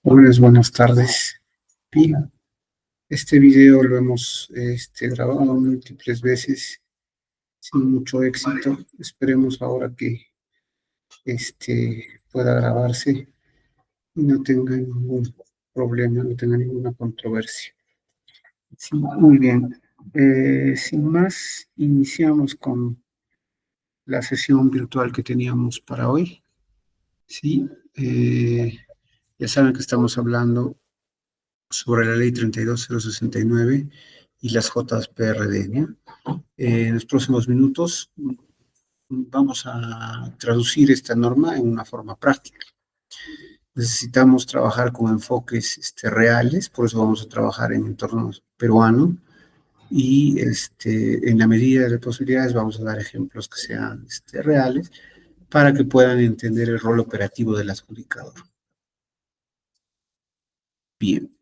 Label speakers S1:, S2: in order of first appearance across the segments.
S1: Buenas tardes. Bien, este video lo hemos grabado múltiples veces sin mucho éxito. Esperemos ahora que pueda grabarse y no tenga ningún problema, no tenga ninguna controversia. Sí, muy bien. Sin más, iniciamos con la sesión virtual que teníamos para hoy. Sí, ya saben que estamos hablando sobre la ley 32069 y las JPRD, ¿no? En los próximos minutos vamos a traducir esta norma en una forma práctica. Necesitamos trabajar con enfoques reales, por eso vamos a trabajar en entorno peruano y en la medida de las posibilidades vamos a dar ejemplos que sean reales para que puedan entender el rol operativo del adjudicador. Bien.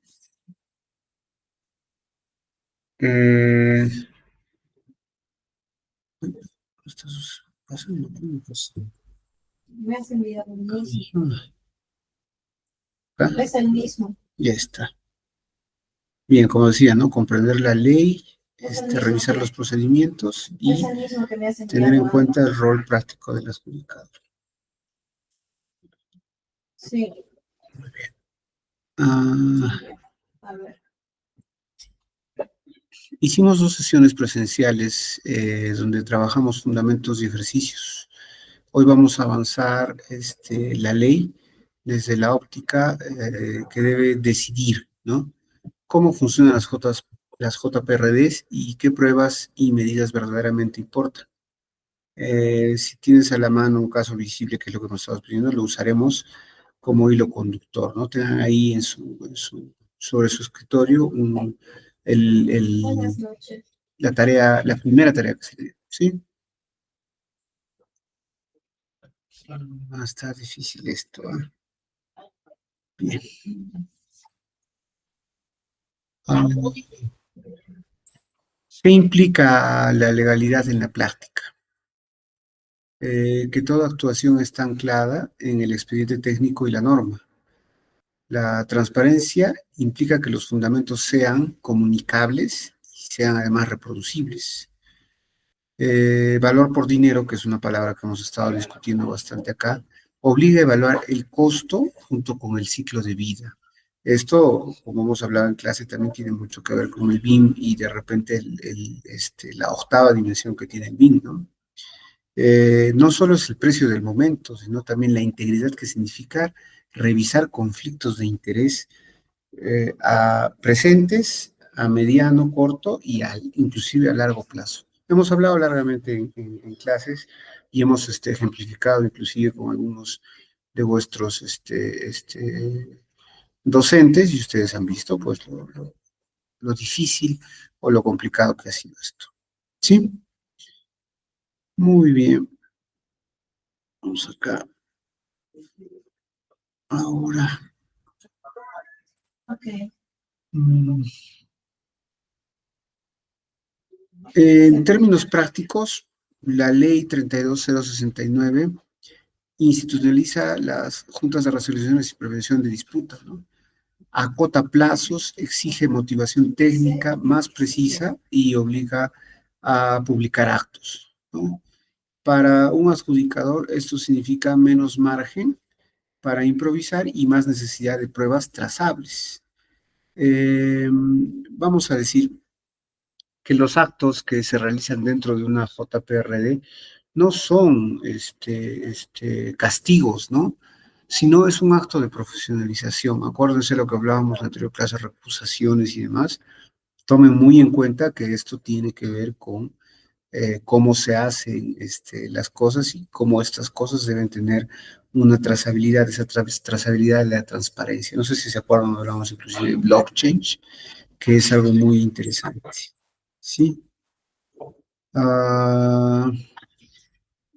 S1: Estás pasando, pues.
S2: Me has enviado el mismo.
S1: ¿Ah?
S2: Es el mismo.
S1: Ya está. Bien, como decía, ¿no? Comprender la ley, revisar los procedimientos y
S2: Es el mismo que me has
S1: tener en
S2: enviado.
S1: cuenta el rol práctico del adjudicador.
S2: Sí.
S1: Muy bien.
S2: A ver.
S1: Hicimos 2 sesiones presenciales donde trabajamos fundamentos y ejercicios. Hoy vamos a avanzar la ley desde la óptica que debe decidir, ¿no? Cómo funcionan las JPRDs y qué pruebas y medidas verdaderamente importan. Si tienes a la mano un caso visible, que es lo que nos estamos pidiendo, lo usaremos como hilo conductor, ¿no? Tengan ahí sobre su escritorio
S2: Buenas noches.
S1: la primera tarea que se le dio, ¿sí? Va a estar difícil esto, ¿eh? Bien. ¿Qué implica la legalidad en la práctica? Que toda actuación está anclada en el expediente técnico y la norma. La transparencia implica que los fundamentos sean comunicables y sean además reproducibles. Valor por dinero, que es una palabra que hemos estado discutiendo bastante acá, obliga a evaluar el costo junto con el ciclo de vida. Esto, como hemos hablado en clase, también tiene mucho que ver con el BIM y de repente la octava dimensión que tiene el BIM, ¿no? No solo es el precio del momento, sino también la integridad que significa revisar conflictos de interés a presentes, a mediano, corto y inclusive a largo plazo. Hemos hablado largamente en clases y hemos ejemplificado inclusive con algunos de vuestros docentes y ustedes han visto pues lo difícil o lo complicado que ha sido esto. ¿Sí? Muy bien. Vamos acá. Ahora.
S2: Ok.
S1: En términos prácticos, la ley 32069 institucionaliza las juntas de resoluciones y prevención de disputas, ¿no? Acota plazos, exige motivación técnica más precisa y obliga a publicar actos, ¿no? Para un adjudicador, esto significa menos margen para improvisar y más necesidad de pruebas trazables. Vamos a decir que los actos que se realizan dentro de una JPRD no son castigos, ¿no? Sino es un acto de profesionalización. Acuérdense lo que hablábamos en la anterior clase, recusaciones y demás. Tomen muy en cuenta que esto tiene que ver con cómo se hacen las cosas y cómo estas cosas deben tener una trazabilidad, esa trazabilidad de la transparencia. No sé si se acuerdan, hablamos inclusive de blockchain, que es algo muy interesante. ¿Sí?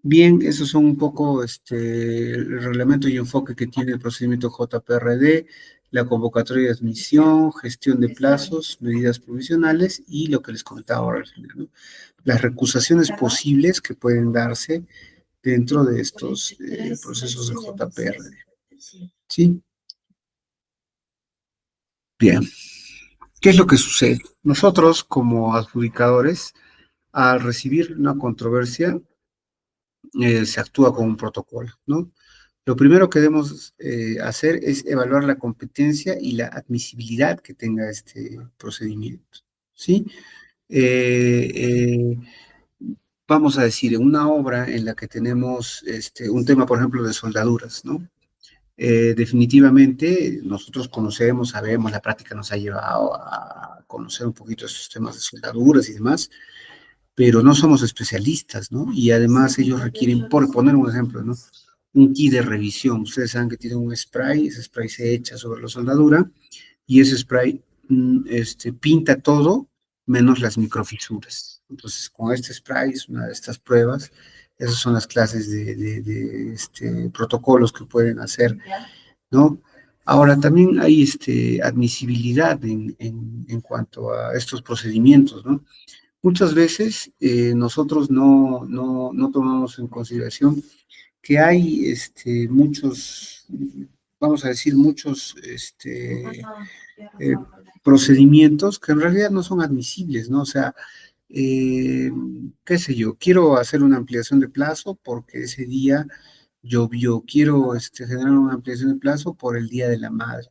S1: Bien, esos son un poco el reglamento y enfoque que tiene el procedimiento JPRD, la convocatoria de admisión, gestión de plazos, medidas provisionales y lo que les comentaba ahora al final, ¿no? Las recusaciones posibles que pueden darse dentro de estos procesos de JPRD. ¿Sí? Bien, ¿qué es lo que sucede? Nosotros, como adjudicadores, al recibir una controversia, se actúa con un protocolo, ¿no? Lo primero que debemos hacer es evaluar la competencia y la admisibilidad que tenga este procedimiento, ¿sí? Eh, eh, Vamos a decir, en una obra en la que tenemos un tema, por ejemplo, de soldaduras, ¿no? Definitivamente nosotros conocemos, sabemos, la práctica nos ha llevado a conocer un poquito estos temas de soldaduras y demás, pero no somos especialistas, ¿no? Y además ellos requieren, por poner un ejemplo, ¿no? Un kit de revisión. Ustedes saben que tiene un spray, ese spray se echa sobre la soldadura y ese spray pinta todo menos las microfisuras. Entonces, con este spray es una de estas pruebas. Esas son las clases de protocolos que pueden hacer, ¿no? Ahora, también hay admisibilidad en cuanto a estos procedimientos, ¿no? Muchas veces nosotros no tomamos en consideración que hay muchos, vamos a decir, muchos eh, procedimientos que en realidad no son admisibles, ¿no? O sea, qué sé yo, quiero hacer una ampliación de plazo porque ese día llovió, quiero generar una ampliación de plazo por el Día de la Madre,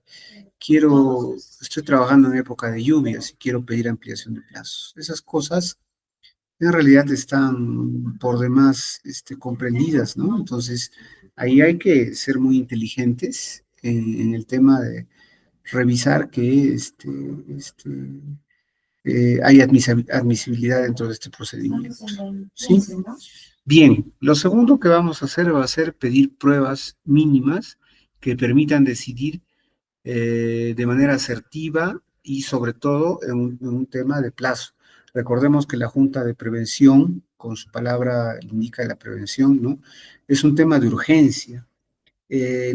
S1: estoy trabajando en época de lluvias y quiero pedir ampliación de plazos. Esas cosas en realidad están por demás comprendidas, ¿no? Entonces, ahí hay que ser muy inteligentes en el tema de revisar que hay admisibilidad dentro de este procedimiento, ¿sí? Bien, lo segundo que vamos a hacer va a ser pedir pruebas mínimas que permitan decidir de manera asertiva y sobre todo en un tema de plazo. Recordemos que la Junta de Prevención, con su palabra indica la prevención, ¿no? Es un tema de urgencia.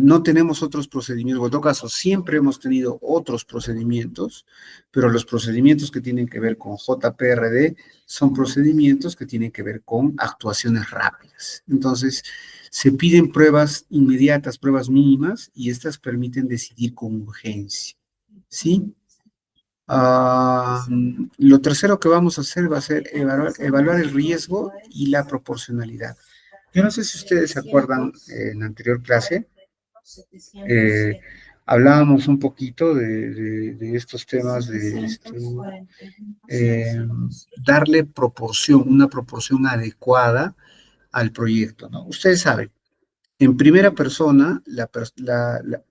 S1: No tenemos otros procedimientos, o en todo caso, siempre hemos tenido otros procedimientos, pero los procedimientos que tienen que ver con JPRD son procedimientos que tienen que ver con actuaciones rápidas. Entonces, se piden pruebas inmediatas, pruebas mínimas, y estas permiten decidir con urgencia, ¿sí? Lo tercero que vamos a hacer va a ser evaluar el riesgo y la proporcionalidad. Yo no sé si ustedes se acuerdan en la anterior clase, eh, hablábamos un poquito de estos temas de darle una proporción adecuada al proyecto, ¿no? Ustedes saben, en primera persona,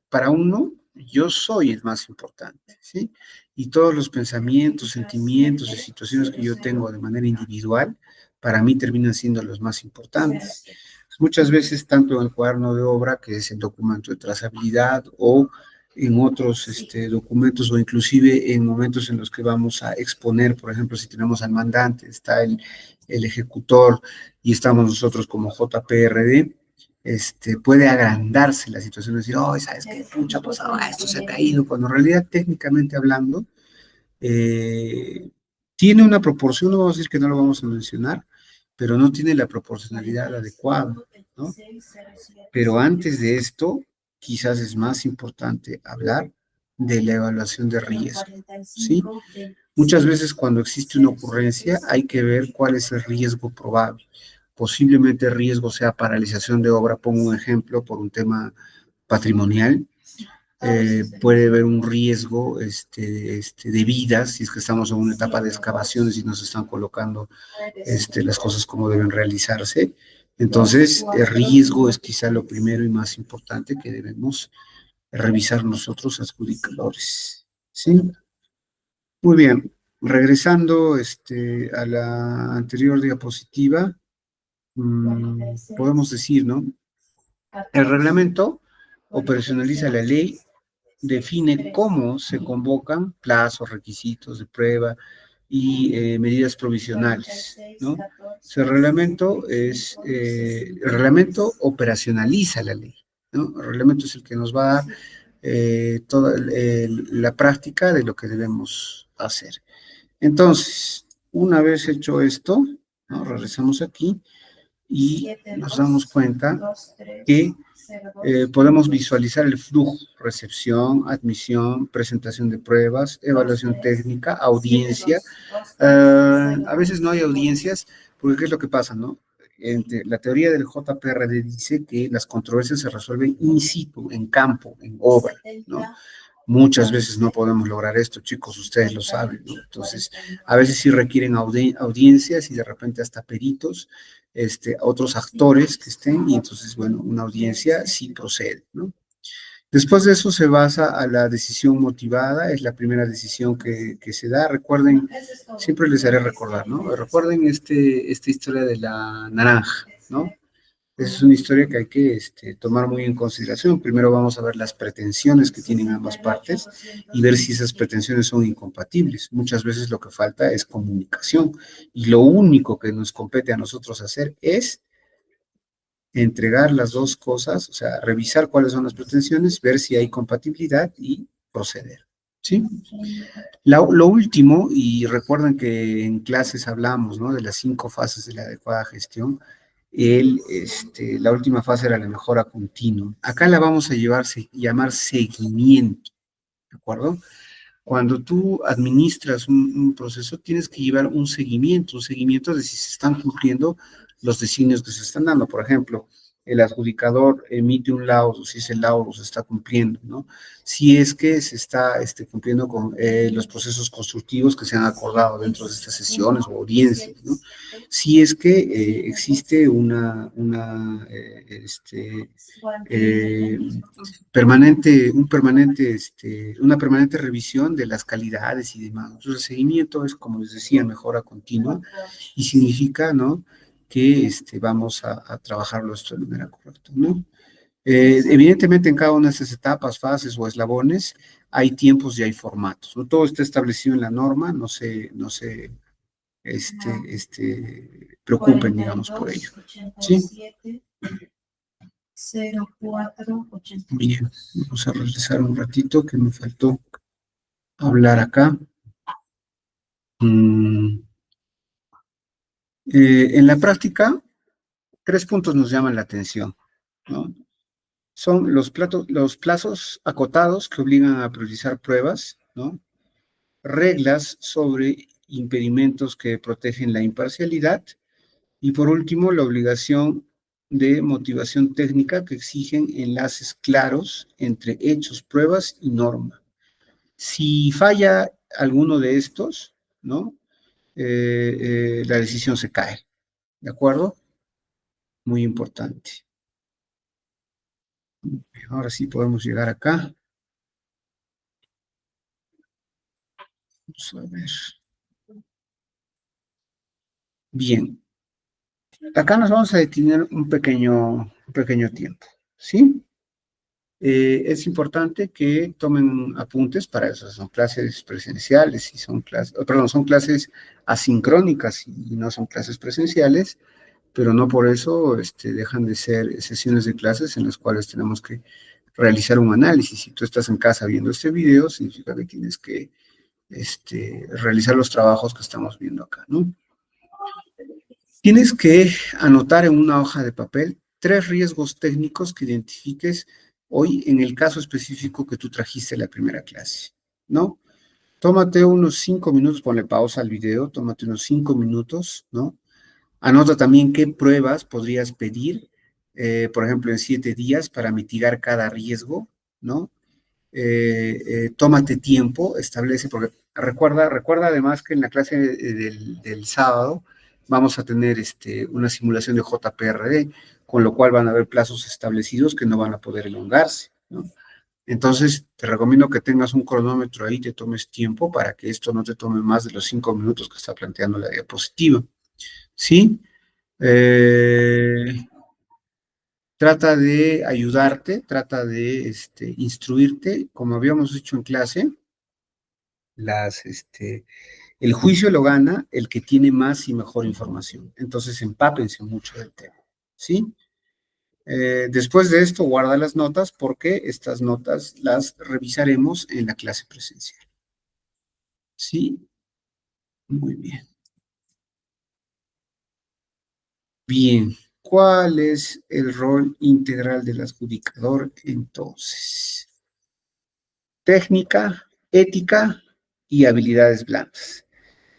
S1: para uno, yo soy el más importante, ¿sí? Y todos los pensamientos, sentimientos y situaciones que yo tengo de manera individual, para mí terminan siendo los más importantes. Muchas veces, tanto en el cuaderno de obra, que es el documento de trazabilidad, o en otros documentos, o inclusive en momentos en los que vamos a exponer, por ejemplo, si tenemos al mandante, está el ejecutor y estamos nosotros como JPRD, puede agrandarse la situación, decir, oh, ¿sabes qué? Pucha, pues ahora esto se ha caído, cuando en realidad, técnicamente hablando, tiene una proporción, no vamos a decir que no lo vamos a mencionar, pero no tiene la proporcionalidad adecuada, ¿no? Pero antes de esto, quizás es más importante hablar de la evaluación de riesgo, ¿sí? Muchas veces cuando existe una ocurrencia hay que ver cuál es el riesgo probable. Posiblemente el riesgo sea paralización de obra, pongo un ejemplo, por un tema patrimonial. Puede haber un riesgo de vidas, si es que estamos en una etapa de excavaciones y nos están colocando las cosas como deben realizarse. Entonces, el riesgo es quizá lo primero y más importante que debemos revisar nosotros, adjudicadores. ¿Sí? Muy bien. Regresando a la anterior diapositiva, podemos decir, ¿no? El reglamento operacionaliza la ley, define cómo se convocan plazos, requisitos de prueba y medidas provisionales, ¿no? El reglamento operacionaliza la ley, ¿no? El reglamento es el que nos va a dar toda la práctica de lo que debemos hacer. Entonces, una vez hecho esto, ¿no? Regresamos aquí y nos damos cuenta que Podemos visualizar el flujo, recepción, admisión, presentación de pruebas, evaluación técnica, audiencia. A veces no hay audiencias, porque ¿qué es lo que pasa, no? La teoría del JPRD dice que las controversias se resuelven in situ, en campo, en obra, ¿no? Muchas veces no podemos lograr esto, chicos, ustedes lo saben, ¿no? Entonces, a veces sí requieren audiencias y de repente hasta peritos, otros actores que estén, y entonces, bueno, una audiencia sí procede, ¿no? Después de eso se basa a la decisión motivada, es la primera decisión que se da. Recuerden, siempre les haré recordar, ¿no? Recuerden esta historia de la naranja, ¿no? Esa es una historia que hay que tomar muy en consideración. Primero vamos a ver las pretensiones que tienen ambas partes y ver si esas pretensiones son incompatibles. Muchas veces lo que falta es comunicación y lo único que nos compete a nosotros hacer es entregar las dos cosas, o sea, revisar cuáles son las pretensiones, ver si hay compatibilidad y proceder. ¿Sí? Lo último, y recuerden que en clases hablamos, ¿no? De las 5 fases de la adecuada gestión. La última fase era la mejora continua. Acá la vamos a llamar seguimiento, ¿de acuerdo? Cuando tú administras un proceso, tienes que llevar un seguimiento de si se están cumpliendo los designios que se están dando. Por ejemplo, el adjudicador emite un laudo, si ese laudo se está cumpliendo, ¿no? Si es que se está cumpliendo con los procesos constructivos que se han acordado dentro de estas sesiones o audiencias, ¿no? Si es que existe una una permanente revisión de las calidades y demás. Entonces, el seguimiento es, como les decía, mejora continua y significa, ¿no?, que vamos a trabajarlo esto de manera correcta, ¿no? Evidentemente, en cada una de estas etapas, fases o eslabones, hay tiempos y hay formatos, ¿no? Todo está establecido en la norma, no se preocupen, digamos, por ello. ¿Sí? 0480. Bien, vamos a realizar un ratito que me faltó hablar acá. En la práctica, 3 puntos nos llaman la atención, ¿no? Son los plazos acotados que obligan a priorizar pruebas, ¿no? Reglas sobre impedimentos que protegen la imparcialidad y, por último, la obligación de motivación técnica que exigen enlaces claros entre hechos, pruebas y norma. Si falla alguno de estos, ¿no? La decisión se cae, ¿de acuerdo? Muy importante. Ahora sí podemos llegar acá. Vamos a ver. Bien. Acá nos vamos a detener un pequeño tiempo, ¿sí? Es importante que tomen apuntes para eso. Son clases presenciales y son clases asincrónicas y no son clases presenciales, pero no por eso dejan de ser sesiones de clases en las cuales tenemos que realizar un análisis. Si tú estás en casa viendo este video, significa que tienes que realizar los trabajos que estamos viendo acá, ¿no? Tienes que anotar en una hoja de papel 3 riesgos técnicos que identifiques hoy en el caso específico que tú trajiste la primera clase, ¿no? Tómate unos 5 minutos, ponle pausa al video, tómate unos 5 minutos, ¿no? Anota también qué pruebas podrías pedir, por ejemplo, en 7 días para mitigar cada riesgo, ¿no? Tómate tiempo, establece, porque recuerda además que en la clase del sábado vamos a tener una simulación de JPRD, con lo cual van a haber plazos establecidos que no van a poder elongarse, ¿no? Entonces, te recomiendo que tengas un cronómetro ahí, te tomes tiempo para que esto no te tome más de los 5 minutos que está planteando la diapositiva, ¿sí? Trata de ayudarte, trata de instruirte, como habíamos dicho en clase, el juicio lo gana el que tiene más y mejor información. Entonces, empápense mucho del tema, ¿sí? Después de esto, guarda las notas porque estas notas las revisaremos en la clase presencial. ¿Sí? Muy bien. Bien. ¿Cuál es el rol integral del adjudicador entonces? Técnica, ética y habilidades blandas.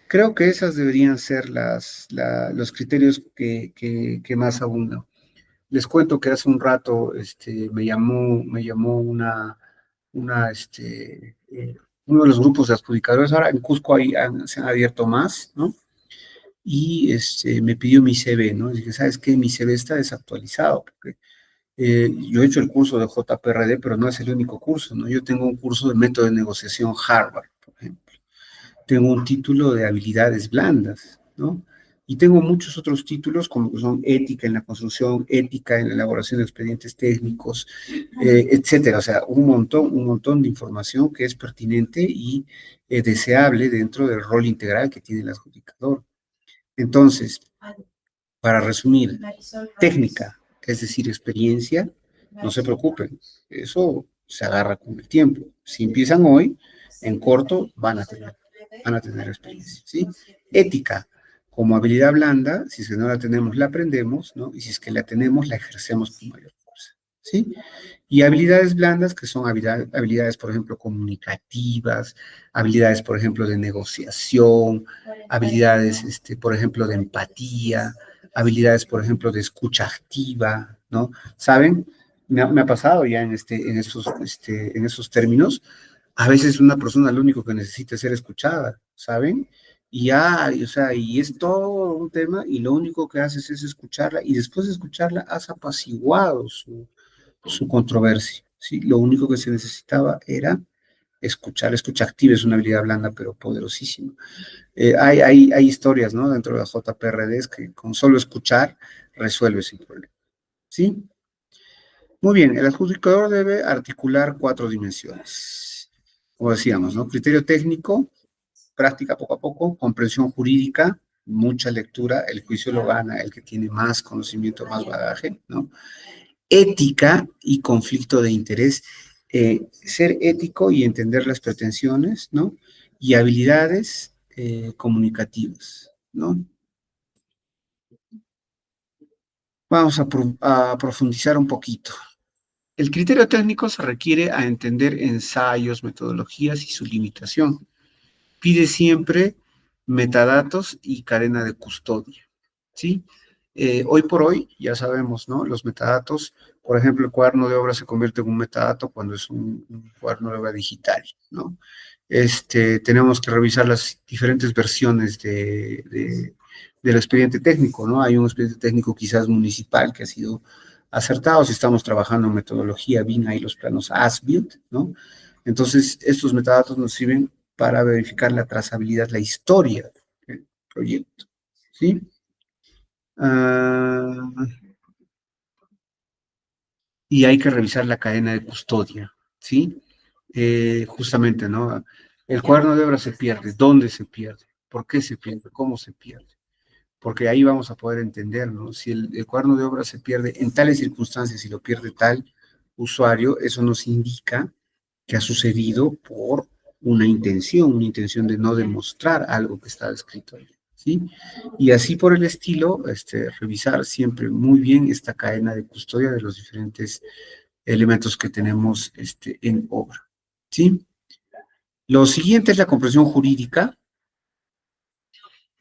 S1: Creo que esas deberían ser los criterios que más abundan. Les cuento que hace un rato me llamó uno de los grupos de adjudicadores. Ahora en Cusco se han abierto más, ¿no? Y me pidió mi CV, ¿no? Y dije, ¿sabes qué? Mi CV está desactualizado, porque yo he hecho el curso de JPRD, pero no es el único curso, ¿no? Yo tengo un curso de método de negociación Harvard, por ejemplo. Tengo un título de habilidades blandas, ¿no? Y tengo muchos otros títulos, como que son ética en la construcción, ética en la elaboración de expedientes técnicos, etcétera. O sea, un montón de información que es pertinente y deseable dentro del rol integral que tiene el adjudicador. Entonces, para resumir, técnica, es decir, experiencia, no se preocupen, eso se agarra con el tiempo. Si empiezan hoy, en corto van a tener experiencia, ¿sí? Ética, como habilidad blanda, si es que no la tenemos, la aprendemos, ¿no? Y si es que la tenemos, la ejercemos con mayor fuerza, ¿sí? Y habilidades blandas, que son habilidades, por ejemplo, comunicativas, habilidades, por ejemplo, de negociación, habilidades, por ejemplo, de empatía, habilidades, por ejemplo, de escucha activa, ¿no? ¿Saben? Me ha pasado ya en esos términos. A veces una persona lo único que necesita es ser escuchada, ¿saben? Y ya, o sea, y es todo un tema y lo único que haces es escucharla y después de escucharla has apaciguado su controversia, ¿sí? Lo único que se necesitaba era escuchar. La escucha activa es una habilidad blanda pero poderosísima. Hay historias, ¿no? Dentro de las JPRDs que con solo escuchar resuelve ese problema, ¿sí? Muy bien, el adjudicador debe articular 4 dimensiones. Como decíamos, ¿no? Criterio técnico, práctica poco a poco, comprensión jurídica, mucha lectura, el juicio lo gana el que tiene más conocimiento, más bagaje, ¿no? Ética y conflicto de interés, ser ético y entender las pretensiones, ¿no? Y habilidades comunicativas, ¿no? Vamos a profundizar un poquito. El criterio técnico se requiere a entender ensayos, metodologías y su limitación. Pide siempre metadatos y cadena de custodia, ¿sí? Hoy por hoy, ya sabemos, ¿no? Los metadatos, por ejemplo, el cuaderno de obra se convierte en un metadato cuando es un cuaderno de obra digital, ¿no? Tenemos que revisar las diferentes versiones del expediente técnico, ¿no? Hay un expediente técnico quizás municipal que ha sido acertado, si estamos trabajando en metodología BIM, hay los planos as-built, ¿no? Entonces, estos metadatos nos sirven para verificar la trazabilidad, la historia del proyecto, ¿sí? Y hay que revisar la cadena de custodia, ¿sí? Justamente, ¿no? El cuaderno de obra se pierde. ¿Dónde se pierde? ¿Por qué se pierde? ¿Cómo se pierde? Porque ahí vamos a poder entender, ¿no? Si el cuaderno de obra se pierde en tales circunstancias y lo pierde tal usuario, eso nos indica que ha sucedido por una intención de no demostrar algo que está escrito ahí, ¿sí? Y así por el estilo, revisar siempre muy bien esta cadena de custodia de los diferentes elementos que tenemos en obra, ¿sí? Lo siguiente es la comprensión jurídica.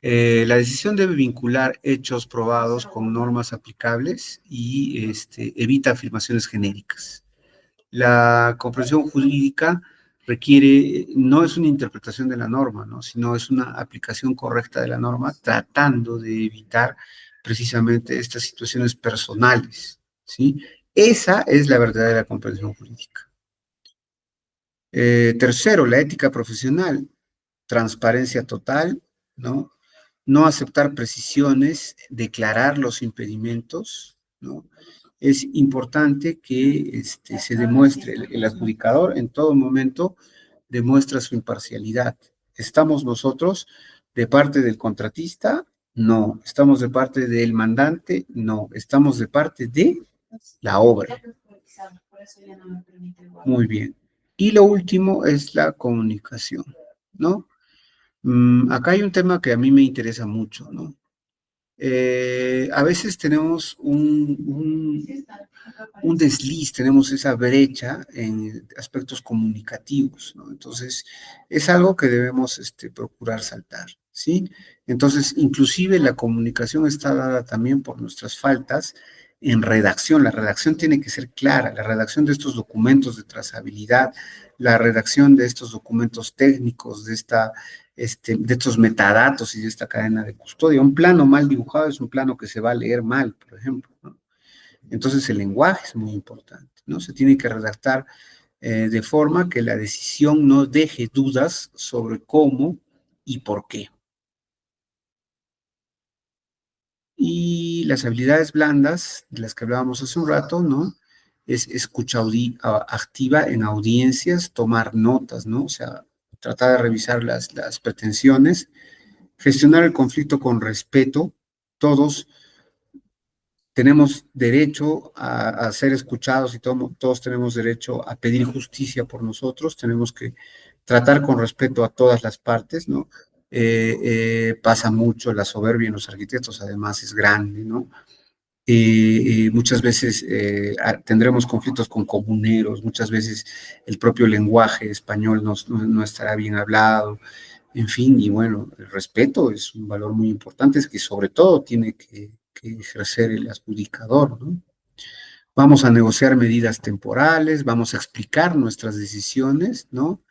S1: La decisión debe vincular hechos probados con normas aplicables y evita afirmaciones genéricas. La comprensión jurídica requiere, no es una interpretación de la norma, ¿no? Sino es una aplicación correcta de la norma, tratando de evitar precisamente estas situaciones personales, ¿sí? Esa es la verdadera comprensión jurídica. Tercero, la ética profesional, transparencia total, ¿no? No aceptar precisiones, declarar los impedimentos, ¿no? Es importante que se demuestre, el adjudicador en todo momento demuestra su imparcialidad. ¿Estamos nosotros de parte del contratista? No. ¿Estamos de parte del mandante? No. Estamos de parte de la obra. Muy bien. Y lo último es la comunicación, ¿no? Acá hay un tema que a mí me interesa mucho, ¿no? A veces tenemos un desliz, tenemos esa brecha en aspectos comunicativos, ¿no? Entonces, es algo que debemos procurar saltar, ¿sí? Entonces, inclusive la comunicación está dada también por nuestras faltas en redacción. La redacción tiene que ser clara, la redacción de estos documentos de trazabilidad, la redacción de estos documentos técnicos, de estos metadatos y de esta cadena de custodia. Un plano mal dibujado es un plano que se va a leer mal, por ejemplo, ¿no? Entonces el lenguaje es muy importante, ¿no? Se tiene que redactar de forma que la decisión no deje dudas sobre cómo y por qué. Y las habilidades blandas, de las que hablábamos hace un rato, ¿no? Es escucha activa en audiencias, tomar notas, ¿no? O sea, tratar de revisar las pretensiones, gestionar el conflicto con respeto. Todos tenemos derecho a ser escuchados y todos tenemos derecho a pedir justicia por nosotros, tenemos que tratar con respeto a todas las partes, ¿no? Pasa mucho la soberbia en los arquitectos, además es grande, ¿no? Muchas veces tendremos conflictos con comuneros, muchas veces el propio lenguaje español no estará bien hablado, en fin, y bueno, el respeto es un valor muy importante, es que sobre todo tiene que ejercer el adjudicador, ¿no? Vamos a negociar medidas temporales, vamos a explicar nuestras decisiones, ¿no?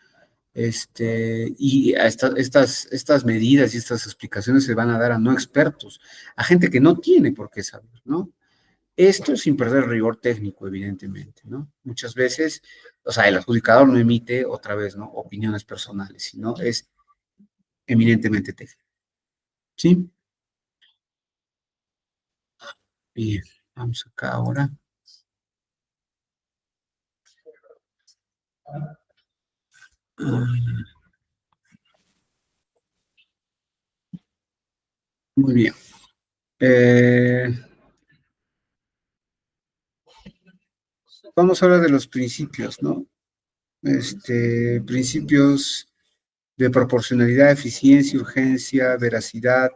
S1: Y estas medidas y estas explicaciones se van a dar a no expertos, a gente que no tiene por qué saber, ¿no? Esto sin perder el rigor técnico, evidentemente, ¿no? Muchas veces, o sea, el adjudicador no emite, otra vez, ¿no? Opiniones personales, sino es eminentemente técnico, ¿sí? Bien, vamos acá ahora. Muy bien. Vamos a hablar de los principios, ¿no? Principios de proporcionalidad, eficiencia, urgencia, veracidad.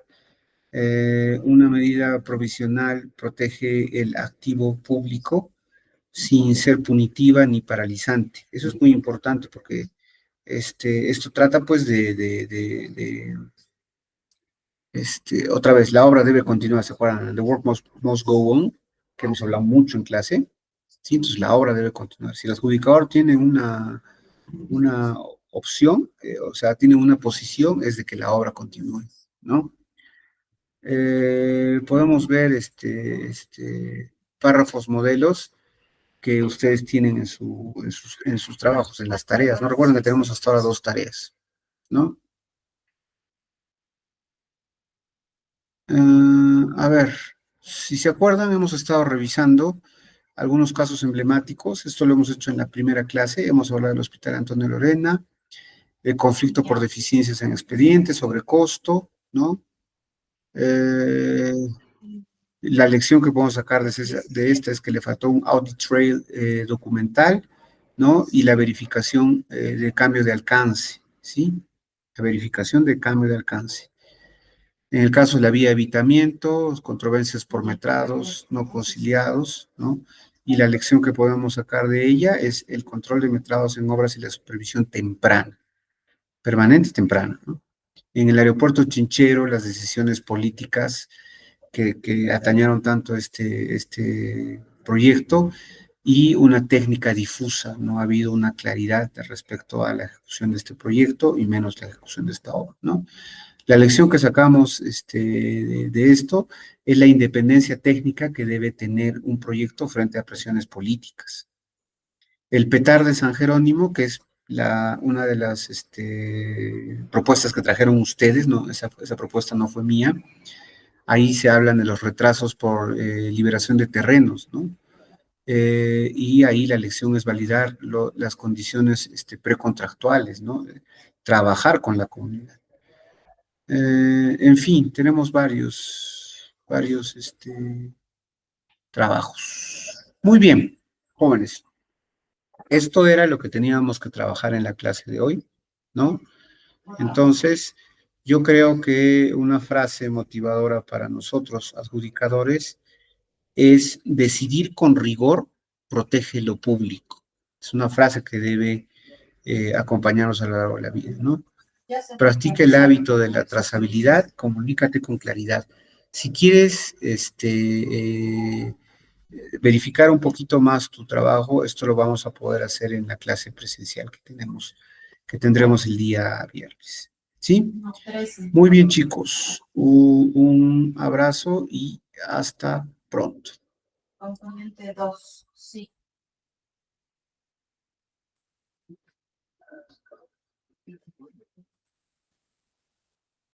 S1: Una medida provisional protege el activo público sin ser punitiva ni paralizante. Eso es muy importante porque esto trata pues otra vez, la obra debe continuar, ¿se acuerdan? The work must go on, que hemos hablado mucho en clase. Sí, entonces la obra debe continuar. Si el adjudicador tiene una opción, o sea, tiene una posición, es de que la obra continúe, ¿no? Podemos ver párrafos modelos que ustedes tienen en sus trabajos, en las tareas, ¿no? Recuerden que tenemos hasta ahora 2 tareas, ¿no? A ver, si se acuerdan, hemos estado revisando algunos casos emblemáticos. Esto lo hemos hecho en la primera clase. Hemos hablado del Hospital Antonio Lorena, el conflicto por deficiencias en expedientes, sobre costo, ¿no? Eh, la lección que podemos sacar de esta es que le faltó un audit trail documental, ¿no? Y la verificación de cambio de alcance, ¿sí? La verificación de cambio de alcance. En el caso de la vía de evitamiento, controversias por metrados no conciliados, ¿no? Y la lección que podemos sacar de ella es el control de metrados en obras y la supervisión temprana, permanente y temprana, ¿no? En el aeropuerto Chinchero, las decisiones políticas que atañaron tanto este proyecto y una técnica difusa, no ha habido una claridad respecto a la ejecución de este proyecto y menos la ejecución de esta obra, ¿no? La lección que sacamos de esto es la independencia técnica que debe tener un proyecto frente a presiones políticas. El PETAR de San Jerónimo, que es una de las propuestas que trajeron ustedes, ¿no? Esa propuesta no fue mía. Ahí se hablan de los retrasos por liberación de terrenos, ¿no? Y ahí la lección es validar las condiciones precontractuales, ¿no? Trabajar con la comunidad. En fin, tenemos varios trabajos. Muy bien, jóvenes. Esto era lo que teníamos que trabajar en la clase de hoy, ¿no? Entonces, Yo creo que una frase motivadora para nosotros, adjudicadores, es decidir con rigor protege lo público. Es una frase que debe acompañarnos a lo largo de la vida, ¿no? Practica el hábito de la trazabilidad, comunícate con claridad. Si quieres verificar un poquito más tu trabajo, esto lo vamos a poder hacer en la clase presencial que tendremos el día viernes. ¿Sí? Muy bien, chicos. Un abrazo y hasta pronto.
S2: Componente 2, sí.